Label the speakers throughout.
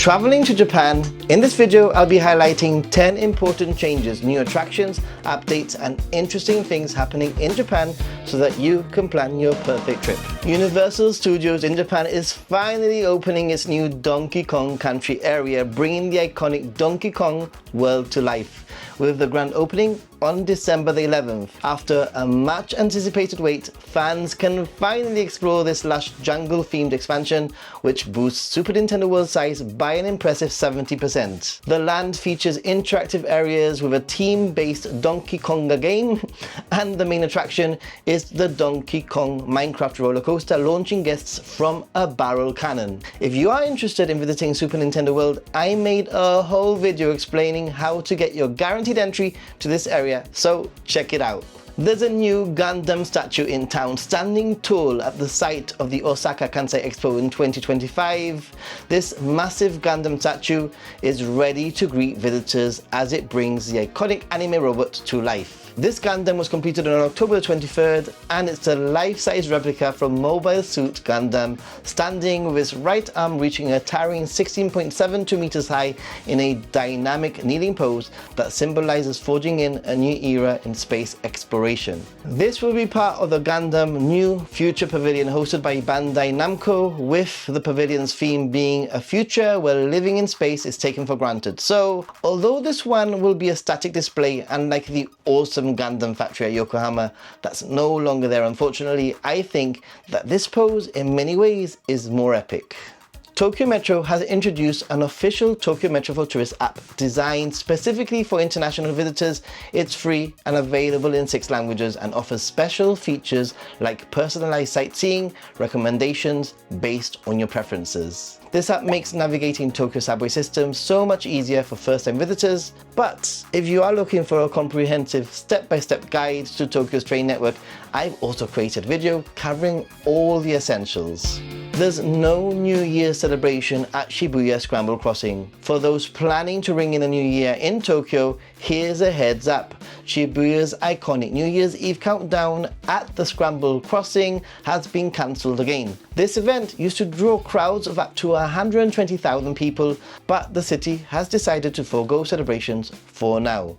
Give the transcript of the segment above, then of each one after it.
Speaker 1: Traveling to Japan. In this video, I'll be highlighting 10 important changes, new attractions, updates, and interesting things happening in Japan so that you can plan your perfect trip. Universal Studios in Japan is finally opening its new Donkey Kong Country area, bringing the iconic Donkey Kong world to life, with the grand opening on December the 11th. After a much anticipated wait, fans can finally explore this lush jungle-themed expansion, which boosts Super Nintendo World size by an impressive 70%. The land features interactive areas with a team-based Donkey Konga game, and the main attraction is the Donkey Kong Minecraft roller coaster, launching guests from a barrel cannon. If you are interested in visiting Super Nintendo World, I made a whole video explaining how to get your guaranteed entry to this area, so check it out. There's a new Gundam statue in town, standing tall at the site of the Osaka Kansai Expo in 2025. This massive Gundam statue is ready to greet visitors as it brings the iconic anime robot to life. This Gundam was completed on October 23rd, and it's a life-size replica from Mobile Suit Gundam, standing with its right arm reaching a towering 16.72 meters high in a dynamic kneeling pose that symbolizes forging in a new era in space exploration. This will be part of the Gundam New Future Pavilion hosted by Bandai Namco, with the pavilion's theme being a future where living in space is taken for granted. So, although this one will be a static display, unlike the awesome Gundam factory at Yokohama that's no longer there unfortunately, I think that this pose in many ways is more epic. Tokyo Metro has introduced an official Tokyo Metro for Tourists app designed specifically for international visitors. It's free and available in 6 languages and offers special features like personalized sightseeing recommendations based on your preferences. This app makes navigating Tokyo subway system so much easier for first-time visitors, but if you are looking for a comprehensive step-by-step guide to Tokyo's train network, I've also created a video covering all the essentials. There's no New Year celebration at Shibuya Scramble Crossing. For those planning to ring in a new year in Tokyo, here's a heads up. Shibuya's iconic New Year's Eve countdown at the Scramble Crossing has been cancelled again. This event used to draw crowds of up to 120,000 people, but the city has decided to forego celebrations for now.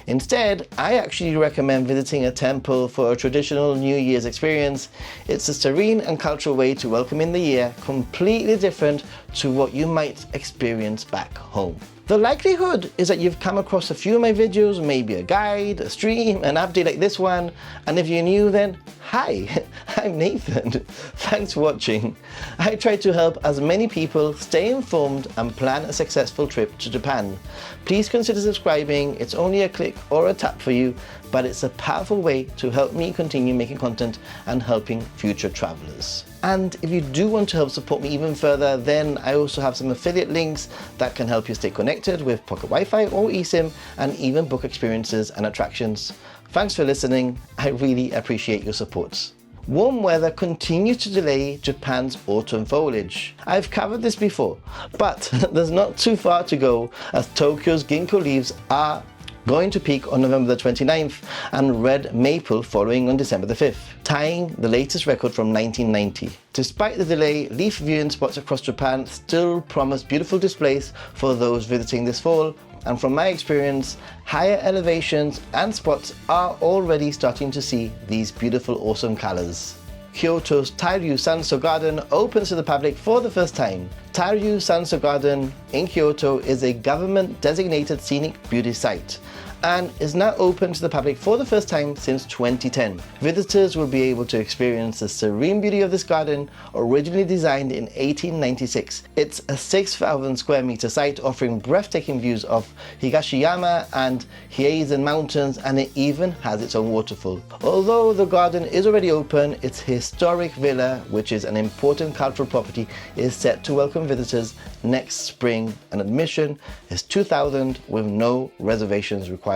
Speaker 1: Instead, I actually recommend visiting a temple for a traditional New Year's experience. It's a serene and cultural way to welcome in the year, completely different to what you might experience back home. The likelihood is that you've come across a few of my videos, maybe a guide, a stream, an update like this one, and if you're new then, hi, I'm Nathan. Thanks for watching. I try to help as many people stay informed and plan a successful trip to Japan. Please consider subscribing. It's only a click or a tap for you, but it's a powerful way to help me continue making content and helping future travelers. And if you do want to help support me even further, then I also have some affiliate links that can help you stay connected with Pocket Wi-Fi or eSIM and even book experiences and attractions. Thanks for listening. I really appreciate your support. Warm weather continues to delay Japan's autumn foliage. I've covered this before, but there's not too far to go as Tokyo's ginkgo leaves are going to peak on November the 29th and red maple following on December the 5th, tying the latest record from 1990. Despite the delay, leaf viewing spots across Japan still promise beautiful displays for those visiting this fall, and from my experience, higher elevations and spots are already starting to see these beautiful awesome colors. Kyoto's Tairyu Sanso Garden opens to the public for the first time. Tairyu Sanso Garden in Kyoto is a government-designated scenic beauty site and is now open to the public for the first time since 2010. Visitors will be able to experience the serene beauty of this garden, originally designed in 1896. It's a 6,000 square meter site offering breathtaking views of Higashiyama and Hieisen mountains, and it even has its own waterfall. Although the garden is already open, its historic villa, which is an important cultural property, is set to welcome visitors next spring, and admission is 2,000 with no reservations required.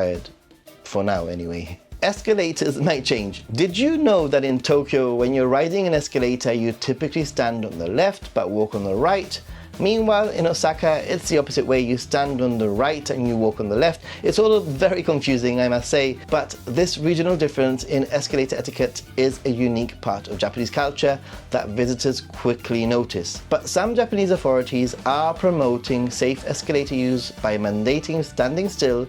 Speaker 1: For now anyway. Escalators might change. Did you know that in Tokyo, when you're riding an escalator, you typically stand on the left but walk on the right? Meanwhile, in Osaka, it's the opposite way. You stand on the right and you walk on the left. It's all very confusing, I must say, but this regional difference in escalator etiquette is a unique part of Japanese culture that visitors quickly notice. But some Japanese authorities are promoting safe escalator use by mandating standing still,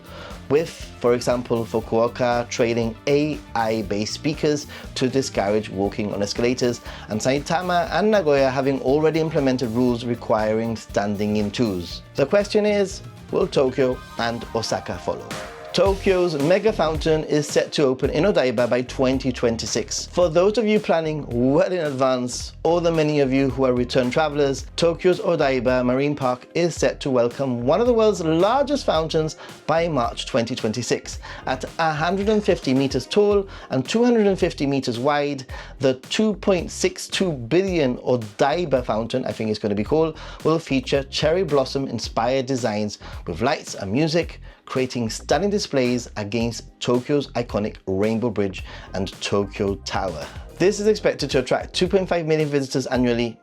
Speaker 1: with, for example, Fukuoka training AI-based speakers to discourage walking on escalators, and Saitama and Nagoya having already implemented rules requiring standing in twos. The question is, will Tokyo and Osaka follow? Tokyo's mega fountain is set to open in Odaiba by 2026. For those of you planning well in advance, or the many of you who are return travelers, Tokyo's Odaiba Marine Park is set to welcome one of the world's largest fountains by March 2026. At 150 meters tall and 250 meters wide, the 2.62 billion Odaiba fountain, I think it's going to be called, will feature cherry blossom inspired designs with lights and music, creating stunning displays against Tokyo's iconic Rainbow Bridge and Tokyo Tower. This is expected to attract 2.5 million visitors annually,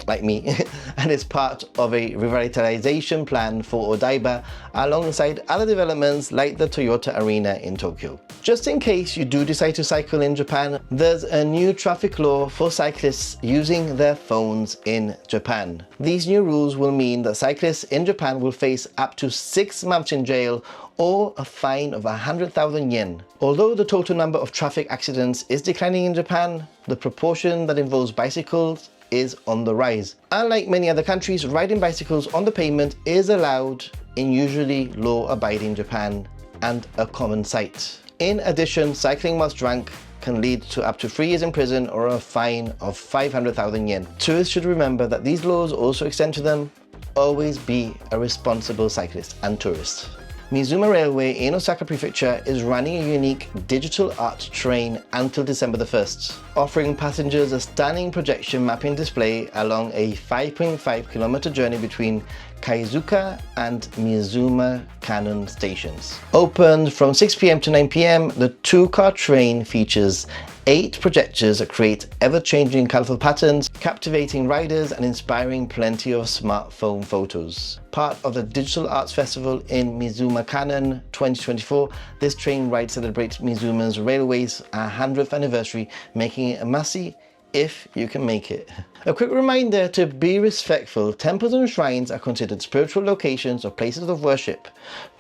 Speaker 1: like me, and is part of a revitalization plan for Odaiba alongside other developments like the Toyota Arena in Tokyo. Just in case you do decide to cycle in Japan, there's a new traffic law for cyclists using their phones in Japan. These new rules will mean that cyclists in Japan will face up to 6 months in jail or a fine of 100,000 yen. Although the total number of traffic accidents is declining in Japan, the proportion that involves bicycles is on the rise. Unlike many other countries, riding bicycles on the pavement is allowed in usually law-abiding Japan and a common sight. In addition, cycling whilst drunk can lead to up to 3 years in prison or a fine of 500,000 yen. Tourists should remember that these laws also extend to them. Always be a responsible cyclist and tourist. Mizuma Railway in Osaka Prefecture is running a unique digital art train until December the 1st, offering passengers a stunning projection mapping display along a 5.5 kilometer journey between Kaizuka and Mizuma Cannon stations. Opened from 6 p.m. to 9 p.m, the 2-car train features 8 projectors that create ever-changing colourful patterns, captivating riders and inspiring plenty of smartphone photos. Part of the Digital Arts Festival in Mizuma Cannon 2024, this train ride celebrates Mizuma's railway's 100th anniversary, making it a must-see if you can make it. A quick reminder to be respectful. Temples and shrines are considered spiritual locations or places of worship.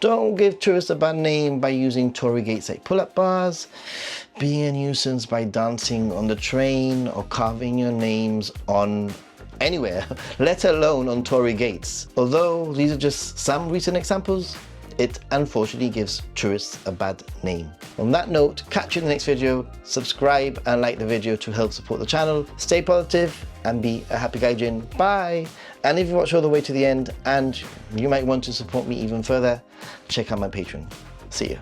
Speaker 1: Don't give tourists a bad name by using torii gates like pull-up bars, being a nuisance by dancing on the train or carving your names on anywhere, let alone on torii gates. Although these are just some recent examples, it unfortunately gives tourists a bad name. On that note, catch you in the next video. Subscribe and like the video to help support the channel. Stay positive and be a happy gaijin. Bye! And if you watch all the way to the end and you might want to support me even further, check out my Patreon. See ya.